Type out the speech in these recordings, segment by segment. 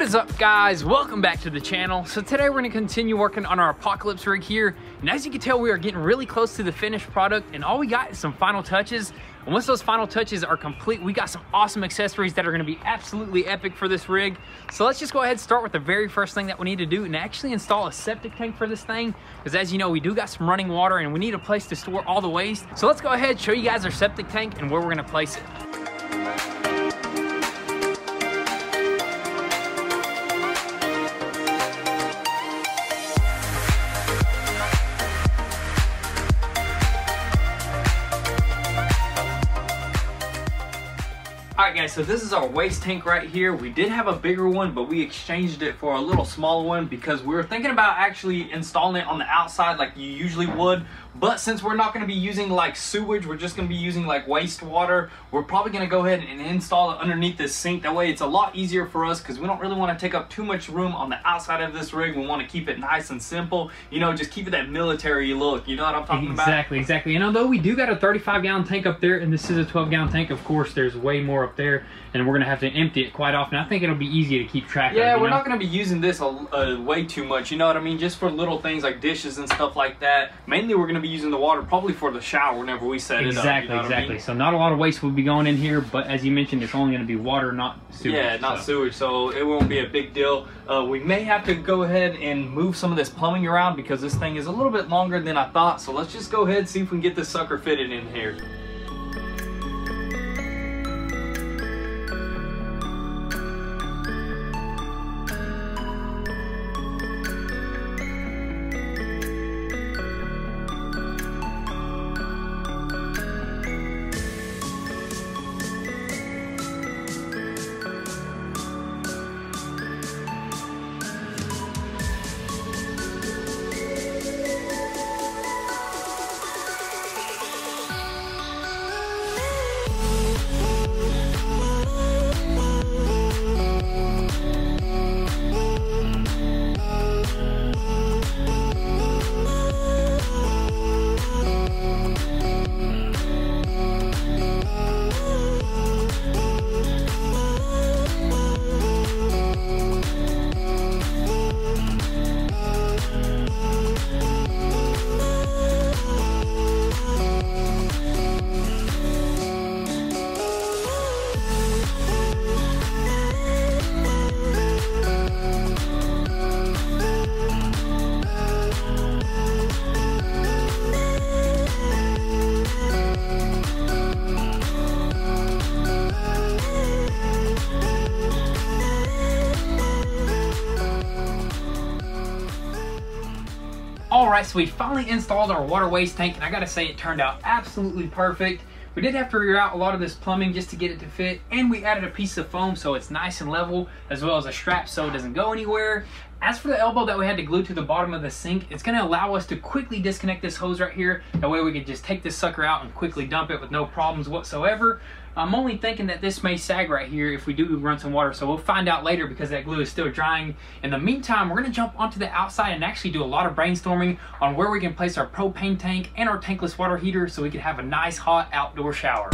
is up, guys? Welcome back to the channel. So today we're going to continue working on our Apocalypse rig here, and as you can tell, we are getting really close to the finished product, and all we got is some final touches. And once those final touches are complete, we got some awesome accessories that are going to be absolutely epic for this rig. So let's just go ahead and start with the very first thing that we need to do, and actually install a septic tank for this thing, because as you know, we do got some running water and we need a place to store all the waste. So let's go ahead and show you guys our septic tank and where we're going to place it. Alright guys, so this is our waste tank right here. We did have a bigger one, but we exchanged it for a little smaller one because we were thinking about actually installing it on the outside like you usually would. But since we're not going to be using like sewage, we're just going to be using like wastewater, we're probably going to go ahead and install it underneath this sink. That way it's a lot easier for us because we don't really want to take up too much room on the outside of this rig. We want to keep it nice and simple, you know, just keep it that military look. You know what I'm talking about? Exactly. And although we do got a 35-gallon tank up there and this is a 12-gallon tank, of course there's way more up there and we're going to have to empty it quite often. I think it'll be easy to keep track of. Yeah, we're not going to be using this way too much, you know what I mean? Just for little things like dishes and stuff like that. Mainly we're going to be using the water probably for the shower whenever we set it up. Exactly. I mean? So not a lot of waste will be going in here, but as you mentioned, it's only going to be water, not sewage. Yeah, not sewage, so it won't be a big deal. We may have to go ahead and move some of this plumbing around because this thing is a little bit longer than I thought, so let's just go ahead and see if we can get this sucker fitted in here. Alright, so we finally installed our water waste tank, and I gotta say it turned out absolutely perfect. We did have to reroute a lot of this plumbing just to get it to fit, and we added a piece of foam so it's nice and level, as well as a strap so it doesn't go anywhere. As for the elbow that we had to glue to the bottom of the sink, it's going to allow us to quickly disconnect this hose right here. That way we can just take this sucker out and quickly dump it with no problems whatsoever. I'm only thinking that this may sag right here if we do run some water, so we'll find out later because that glue is still drying. In the meantime, we're going to jump onto the outside and actually do a lot of brainstorming on where we can place our propane tank and our tankless water heater so we can have a nice hot outdoor shower.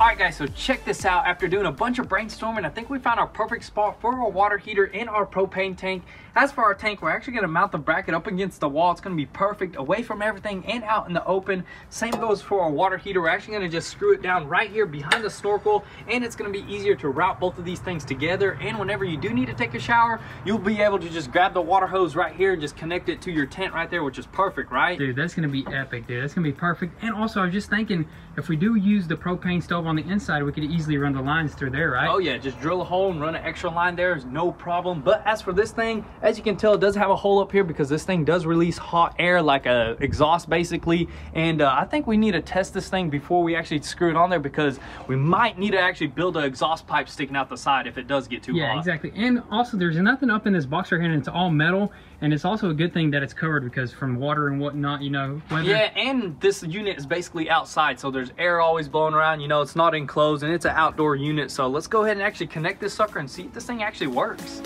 Alright guys, so check this out. After doing a bunch of brainstorming, I think we found our perfect spot for our water heater and our propane tank. As for our tank, we're actually going to mount the bracket up against the wall. It's going to be perfect, away from everything and out in the open. Same goes for our water heater. We're actually going to just screw it down right here behind the snorkel, and it's going to be easier to route both of these things together. And whenever you do need to take a shower, you'll be able to just grab the water hose right here and just connect it to your tent right there, which is perfect, right? Dude, that's going to be epic, dude. That's going to be perfect. And also, I was just thinking, if we do use the propane stove on the inside, we could easily run the lines through there, right? Oh yeah, just drill a hole and run an extra line there is no problem. But as for this thing, as you can tell, it does have a hole up here because this thing does release hot air like a exhaust basically. And I think we need to test this thing before we actually screw it on there, because we might need to actually build an exhaust pipe sticking out the side if it does get too hot. Yeah, exactly. And also there's nothing up in this box right here, and it's all metal. And it's also a good thing that it's covered, because from water and whatnot, you know, weather. Yeah, and this unit is basically outside, so there's air always blowing around. You know, it's not enclosed, and it's an outdoor unit. So let's go ahead and actually connect this sucker and see if this thing actually works.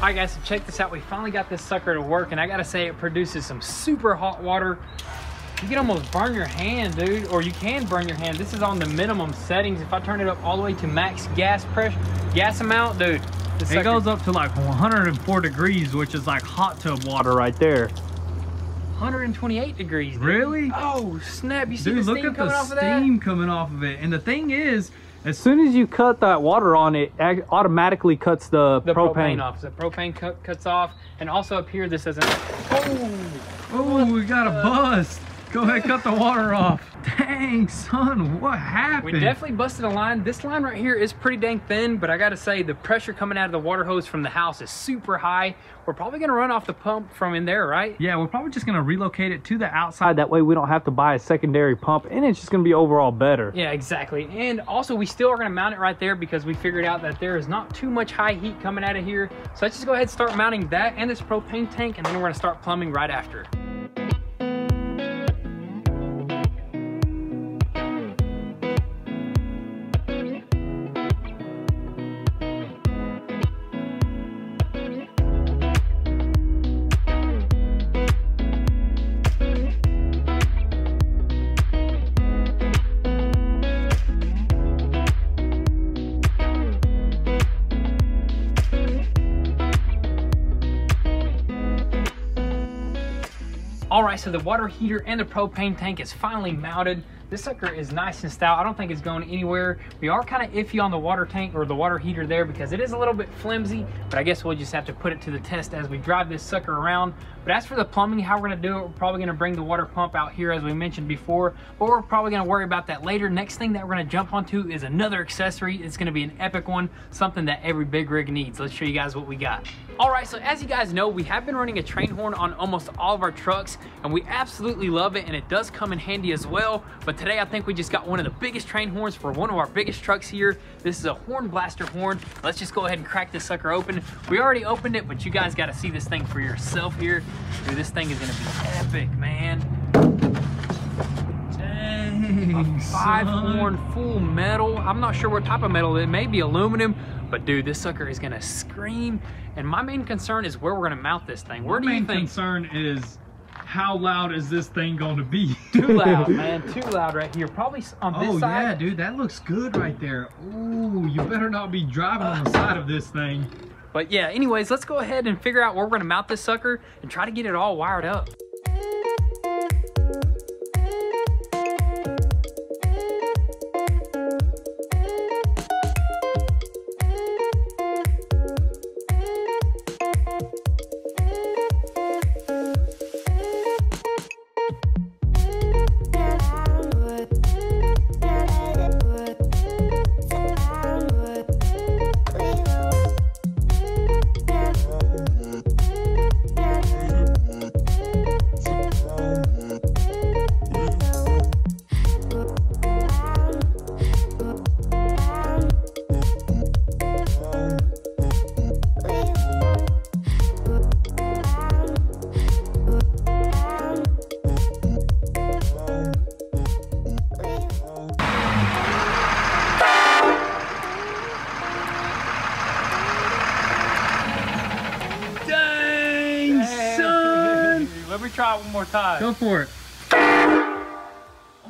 Alright guys, so check this out. We finally got this sucker to work, and I gotta say it produces some super hot water. You can almost burn your hand, dude, or you can burn your hand. This is on the minimum settings. If I turn it up all the way to max gas pressure, gas amount, dude, it goes up to like 104 degrees, which is like hot tub water right there. 128 degrees, dude. Really? Oh snap, you see Dude, the steam coming off of that? look at the steam coming off of it. And the thing is, as soon as you cut that water on, it automatically cuts the propane off. The propane cuts off. And also up here, this doesn't... Oh, we got a bust. Go ahead, cut the water off. Dang, son, what happened? We definitely busted a line. This line right here is pretty dang thin, but I gotta say, the pressure coming out of the water hose from the house is super high. We're probably gonna run off the pump from in there, right? Yeah, we're probably just gonna relocate it to the outside. That way we don't have to buy a secondary pump, and it's just gonna be overall better. Yeah, exactly. And also, we still are gonna mount it right there because we figured out that there is not too much high heat coming out of here. So let's just go ahead and start mounting that and this propane tank, and then we're gonna start plumbing right after. All right, so the water heater and the propane tank is finally mounted. This sucker is nice and stout. I don't think it's going anywhere. We are kind of iffy on the water tank or the water heater there because it is a little bit flimsy, but I guess we'll just have to put it to the test as we drive this sucker around. But as for the plumbing, how we're gonna do it, we're probably gonna bring the water pump out here as we mentioned before, but we're probably gonna worry about that later. Next thing that we're gonna jump onto is another accessory. It's gonna be an epic one, something that every big rig needs. Let's show you guys what we got. All right, so as you guys know, we have been running a train horn on almost all of our trucks, and we absolutely love it, and it does come in handy as well. But today I think we just got one of the biggest train horns for one of our biggest trucks here. This is a horn blaster horn. Let's just go ahead and crack this sucker open. We already opened it, but you guys got to see this thing for yourself here. Dude, this thing is gonna be epic, man. Dang, a 5-horn full metal. I'm not sure what type of metal. It may be aluminum, but dude, this sucker is gonna scream. And my main concern is where we're gonna mount this thing. Where do you think? My main concern is, how loud is this thing going to be? Too loud, man. Too loud right here. Probably on this side. Oh, yeah, dude. That looks good right there. Ooh, you better not be driving on the side of this thing. But yeah, anyways, let's go ahead and figure out where we're going to mount this sucker and try to get it all wired up. Let me try it one more time. Go for it.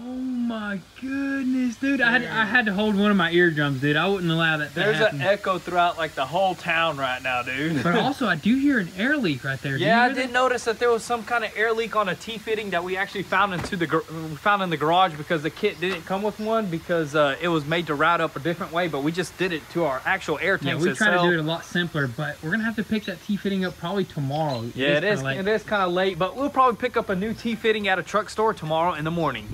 Oh my goodness, dude. I had to hold one of my eardrums, dude. I wouldn't allow that to happen. There's an echo throughout like the whole town right now, dude. But also, I do hear an air leak right there. Yeah, I did notice that there was some kind of air leak on a T-fitting that we actually found in the garage because the kit didn't come with one because it was made to route up a different way, but we just did it to our actual air tanks. Yeah, we try to do it a lot simpler, but we're gonna have to pick that T-fitting up probably tomorrow. Yeah, it is kind of late, but we'll probably pick up a new T-fitting at a truck store tomorrow in the morning.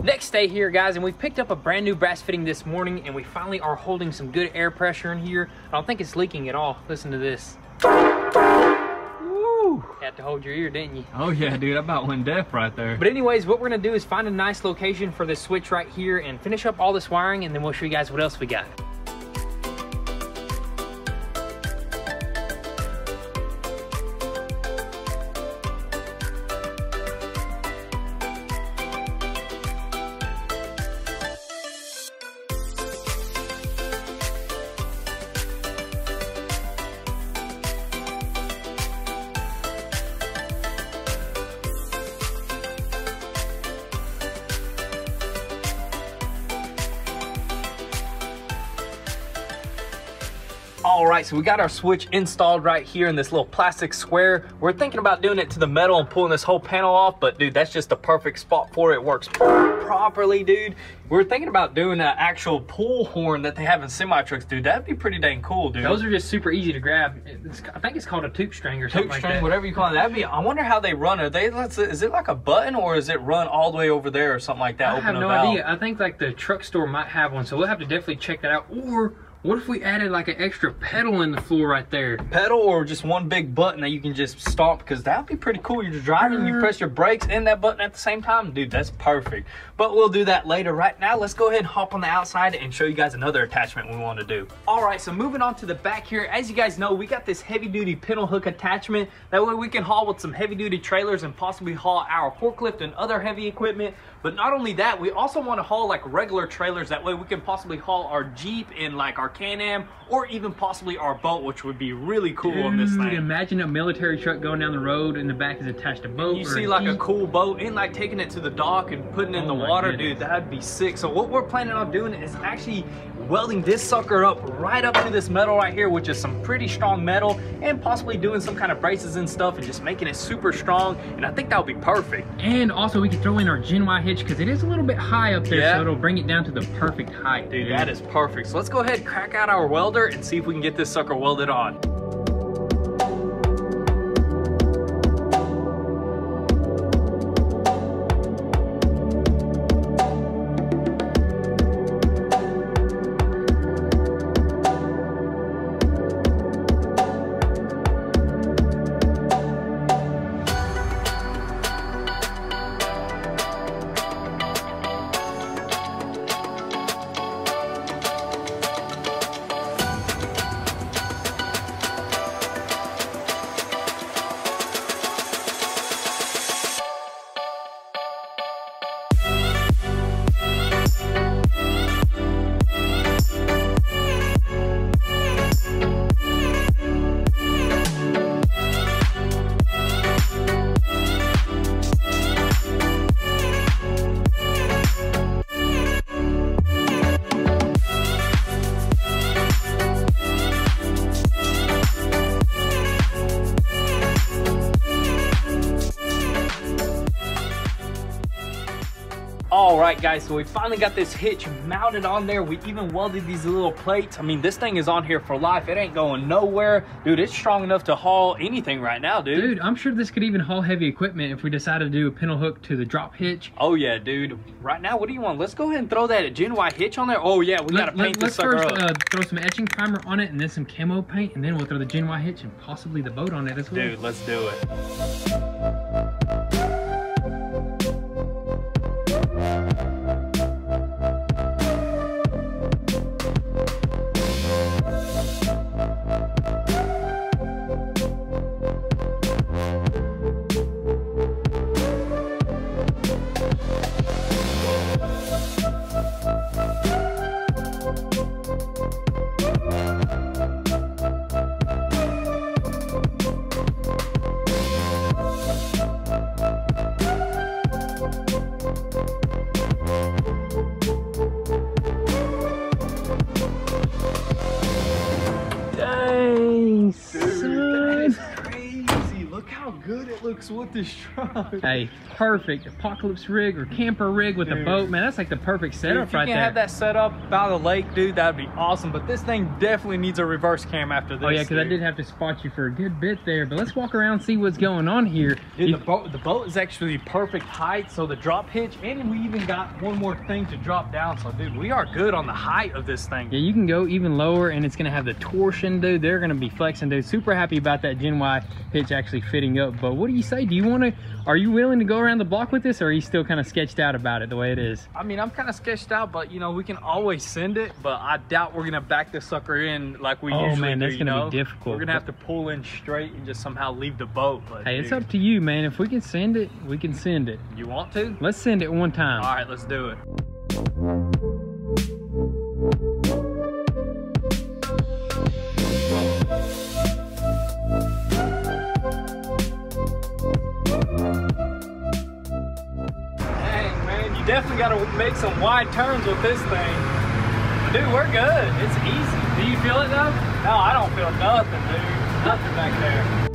Next day here, guys, and we picked up a brand new brass fitting this morning, and we finally are holding some good air pressure in here. I don't think it's leaking at all. Listen to this. Woo! Had to hold your ear, didn't you? Oh yeah, dude, I about went deaf right there. But anyways, what we're gonna do is find a nice location for this switch right here and finish up all this wiring, and then we'll show you guys what else we got. All right, so we got our switch installed right here in this little plastic square. We're thinking about doing it to the metal and pulling this whole panel off, but dude, that's just the perfect spot for it. It works properly, dude. We're thinking about doing an actual pull horn that they have in semi-trucks, dude. That'd be pretty dang cool, dude. Those are just super easy to grab. I think it's called a toot string or something like that. Toot string, whatever you call it. That'd be, I wonder how they run. Is it like a button, or is it run all the way over there or something like that? I have no idea. I think like the truck store might have one, so we'll have to definitely check that out. Or what if we added like an extra pedal in the floor right there? Pedal, or just one big button that you can just stomp, because that would be pretty cool. You're just driving, you press your brakes and that button at the same time. Dude, that's perfect. But we'll do that later. Right now, let's go ahead and hop on the outside and show you guys another attachment we want to do. All right, so moving on to the back here. As you guys know, we got this heavy-duty pintle hook attachment. That way we can haul with some heavy-duty trailers and possibly haul our forklift and other heavy equipment. But not only that, we also want to haul like regular trailers. That way we can possibly haul our Jeep and like our Can-Am, or even possibly our boat, which would be really cool on this thing. Imagine a military truck going down the road and the back is attached to a boat. You see like a cool boat and like taking it to the dock and putting it in the water, dude, that'd be sick. So what we're planning on doing is actually welding this sucker up right up to this metal right here, which is some pretty strong metal, and possibly doing some kind of braces and stuff and just making it super strong. And I think that would be perfect. And also we can throw in our Gen Y hitch because it is a little bit high up there, so it'll bring it down to the perfect height. Dude, that is perfect. So let's go ahead and crack out our welder and see if we can get this sucker welded on. All right, guys, so we finally got this hitch mounted on there. We even welded these little plates. I mean, this thing is on here for life. It ain't going nowhere. Dude, it's strong enough to haul anything right now, dude. Dude, I'm sure this could even haul heavy equipment if we decided to do a pintle hook to the drop hitch. Oh, yeah, dude. Right now, what do you want? Let's go ahead and throw that Gen Y hitch on there. Oh, yeah, we got to paint this sucker up. Let's first throw some etching primer on it and then some camo paint, and then we'll throw the Gen Y hitch and possibly the boat on it as well. Dude, let's do it. good it looks with this truck. Hey, perfect apocalypse rig or camper rig with a boat, man. That's like the perfect setup right there. If you can have that set up by the lake, dude, that'd be awesome. But this thing definitely needs a reverse cam after this. Oh yeah, because I did have to spot you for a good bit there. But let's walk around and see what's going on here. Dude, the boat is actually perfect height, so the drop hitch, and we even got one more thing to drop down. So dude, we are good on the height of this thing. Yeah, you can go even lower, and it's gonna have the torsion, dude. They're gonna be flexing, dude. Super happy about that Gen Y hitch actually fitting up. But what do you say? Do you want to? Are you willing to go around the block with this, or are you still kind of sketched out about it the way it is? I mean, I'm kind of sketched out, but you know, we can always send it. But I doubt we're gonna back this sucker in like we usually do. Oh man, that's gonna be difficult. We're gonna have to pull in straight and just somehow leave the boat. But hey, dude, it's up to you, man. If we can send it, we can send it. You want to? Let's send it one time. All right, let's do it. Definitely got to make some wide turns with this thing. Dude, we're good. It's easy. Do you feel it though? No, I don't feel nothing, dude. Nothing back there.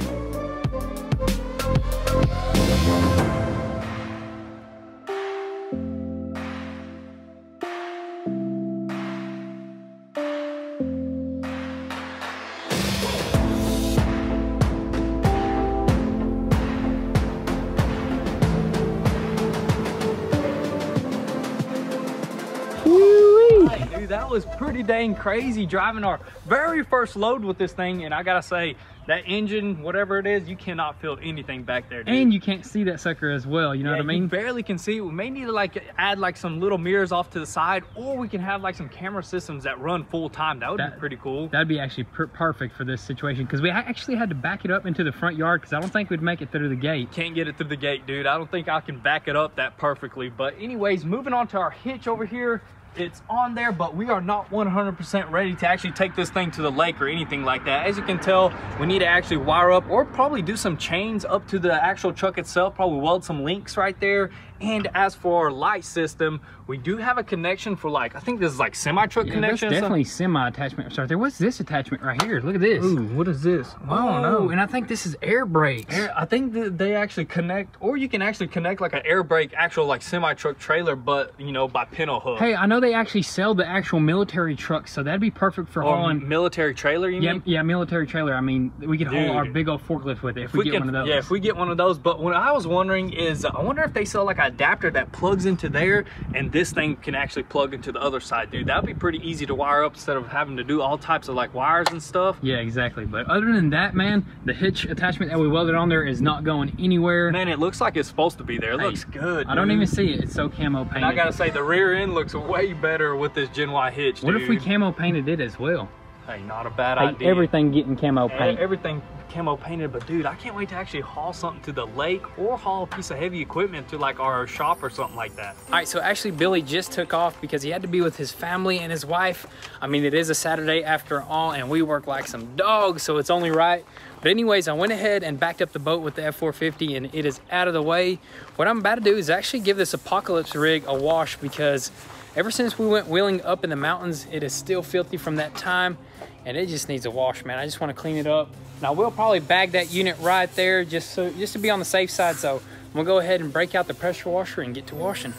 That was pretty dang crazy driving our very first load with this thing, and I gotta say that engine, whatever it is, you cannot feel anything back there, dude. And you can't see that sucker as well, you know what I mean? You barely can see it. We may need to like add like some little mirrors off to the side, or we can have like some camera systems that run full time. That would be pretty cool. That'd be actually perfect for this situation, because we actually had to back it up into the front yard because I don't think we'd make it through the gate. Can't get it through the gate, dude. I don't think I can back it up that perfectly. But anyways, moving on to our hitch over here. It's on there, but we are not 100% ready to actually take this thing to the lake or anything like that. As you can tell, we need to actually wire up or probably do some chains up to the actual truck itself, probably weld some links right there. And as for our light system, we do have a connection for like, I think this is like semi-truck connection. That's definitely semi-attachment. Sorry, what's this attachment right here? Look at this. Ooh, what is this? I don't know. And I think this is air brakes. I think that they actually connect, or you can actually connect like an air brake, actual like semi-truck trailer, but you know, by pintle hook. Hey, I know they actually sell the actual military trucks, so that'd be perfect for hauling. Military trailer, you mean? Yeah, military trailer. I mean, we could haul our big old forklift with it if we get one of those. Yeah, if we get one of those. But what I was wondering is, I wonder if they sell like an adapter that plugs into there, and this thing can actually plug into the other side, dude. That'd be pretty easy to wire up instead of having to do all types of like wires and stuff. Yeah, exactly. But other than that, man, the hitch attachment that we welded on there is not going anywhere. Man, it looks like it's supposed to be there. It looks good, dude. I don't even see it. It's so camo painted. And I gotta say, the rear end looks way better with this Gen Y hitch, What dude. if we camo painted it as well? Hey, not a bad idea. Everything getting camo paint. Everything camo painted, but dude, I can't wait to actually haul something to the lake or haul a piece of heavy equipment to like our shop or something like that. All right, so actually Billy just took off because he had to be with his family and his wife. I mean, it is a Saturday after all, and we work like some dogs, so it's only right. But anyways, I went ahead and backed up the boat with the F450, and it is out of the way. What I'm about to do is actually give this Apocalypse rig a wash, because ever since we went wheeling up in the mountains, it is still filthy from that time, and it just needs a wash, man. I just want to clean it up. And I will probably bag that unit right there just to be on the safe side. So I'm gonna go ahead and break out the pressure washer and get to washing.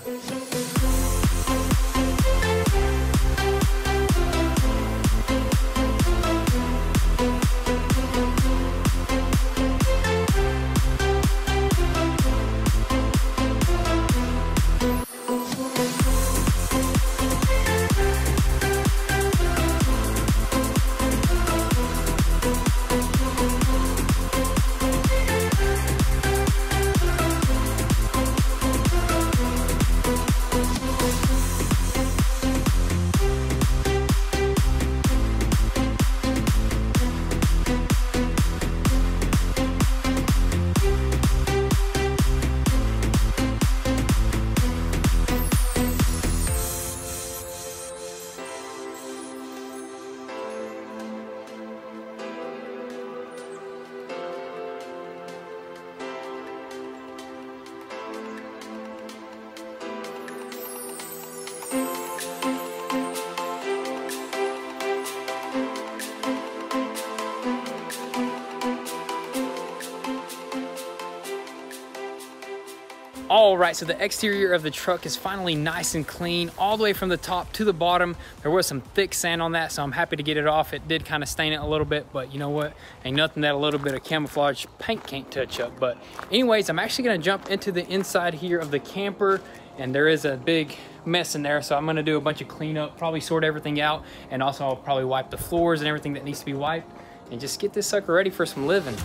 All right, so the exterior of the truck is finally nice and clean, all the way from the top to the bottom. There was some thick sand on that, so I'm happy to get it off. It did kind of stain it a little bit, but you know what? Ain't nothing that a little bit of camouflage paint can't touch up. But anyways, I'm actually gonna jump into the inside here of the camper, and there is a big mess in there, so I'm gonna do a bunch of cleanup, probably sort everything out, and also I'll probably wipe the floors and everything that needs to be wiped, and just get this sucker ready for some living.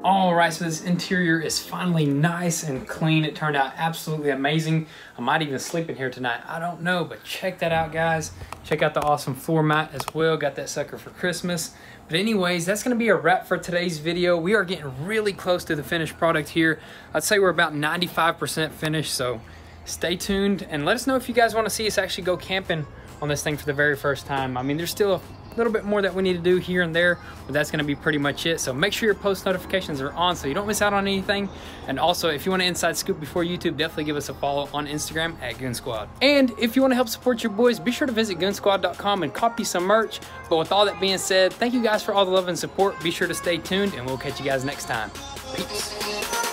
All right, so this interior is finally nice and clean. It turned out absolutely amazing. I might even sleep in here tonight. I don't know, but check that out, guys. Check out the awesome floor mat as well. Got that sucker for Christmas. But anyways, that's gonna be a wrap for today's video. We are getting really close to the finished product here. I'd say we're about 95% finished, so stay tuned and let us know if you guys wanna see us actually go camping on this thing for the very first time. I mean, there's still a little bit more that we need to do here and there, but that's going to be pretty much it. So make sure your post notifications are on so you don't miss out on anything. And also, if you want an inside scoop before YouTube, definitely give us a follow on Instagram at goonzquad. And if you want to help support your boys, be sure to visit goonzquad.com and copy some merch. But with all that being said, thank you guys for all the love and support. Be sure to stay tuned, and we'll catch you guys next time. Peace.